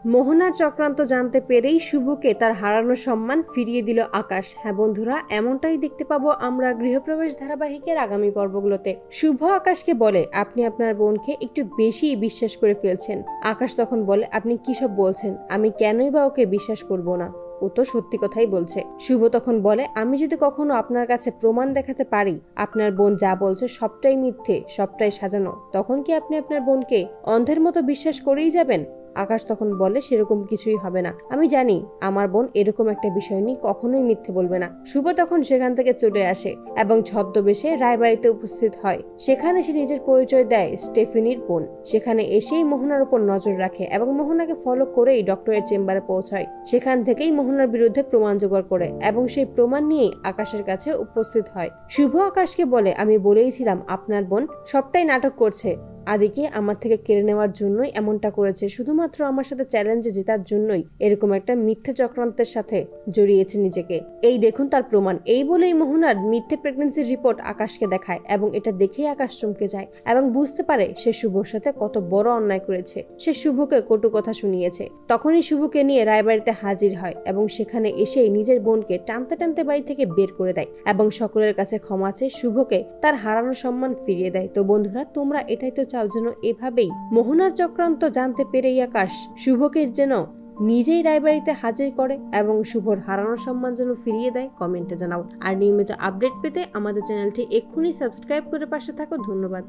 মোহনার চক্রান্ত জানতে পেরেই শুভকে তার হারানো সম্মান ফিরিয়ে দিল আকাশ। হ্যাঁ বন্ধুরা, এমনটাই দেখতে পাবো আমরা গৃহপ্রবেশ ধারাবাহিকের আগামী পর্বগুলোতে। শুভ আকাশকে বলে, আপনি আপনার বোনকে একটু বেশি বিশ্বাস করে ফেলছেন। আকাশ তখন বলে, আপনি কি সব বলছেন? আমি কেনই বা ওকে বিশ্বাস করব না? ও তো সত্যি কথাই বলছে। শুভ তখন বলে, আমি যদি কখনো আপনার কাছে প্রমাণ দেখাতে পারি আপনার বোন যা বলছে সবটাই মিথ্যে, সবটাই সাজানো, তখন কি আপনি আপনার বোনকে অন্ধের মতো বিশ্বাস করেই যাবেন? আকাশ তখন বলে, সেরকম কিছুই হবে না। আমি জানি আমার বোন এরকম একটা বিষয় নিয়ে কখনোই মিথ্যে বলবে না। শুভ তখন সেখান থেকে চলে আসে এবং ছদ্মবেশে রায়বাড়িতে উপস্থিত হয়। সেখানে সে নিজের পরিচয় দেয় স্টেফেনির বোন। সেখানে এসেই মোহনার উপর নজর রাখে এবং মোহনাকে ফলো করেই ডক্টরের চেম্বারে পৌঁছায়। সেখান থেকেই মোহনার বিরুদ্ধে প্রমাণ জোগাড় করে এবং সেই প্রমাণ নিয়েই আকাশের কাছে উপস্থিত হয়। শুভ আকাশকে বলে, আমি বলেইছিলাম আপনার বোন সবটাই নাটক করছে। আদিকে আমার থেকে কেড়ে নেওয়ার জন্যই এমনটা করেছে, শুধুমাত্র আমার সাথে চ্যালেঞ্জে জেতার জন্যই এরকম একটা মিথ্যে চক্রান্তের সাথে জড়িয়েছে নিজেকে। এই দেখুন তার প্রমাণ। এই বলেই মোহনার মিথ্যে প্রেগন্যান্সির রিপোর্ট আকাশকে দেখায় এবং এটা দেখেই আকাশ চমকে যায় এবং বুঝতে পারে সে শুভর সাথে কত বড় অন্যায় করেছে। সে শুভকে কটু কথা শুনিয়েছে। তখনই শুভকে নিয়ে রায়বাড়িতে হাজির হয় এবং সেখানে এসেই নিজের বোনকে টানতে টানতে বাড়ি থেকে বের করে দেয় এবং সকলের কাছে ক্ষমা চেয়ে শুভকে তার হারানো সম্মান ফিরিয়ে দেয়। তো বন্ধুরা, তোমরা এটাই তো চাও যেন এভাবেই মোহনার চক্রান্ত জানতে পেরেই আকাশ শুভকে যেন নিজেই রায়বাড়িতে হাজির করে এবং শুভর হারানো সম্মান যেন ফিরিয়ে দেয়। কমেন্টে জানাও। আর নিয়মিত আপডেট পেতে আমাদের চ্যানেলটি এক্ষুনি সাবস্ক্রাইব করে পাশে থাকো। ধন্যবাদ।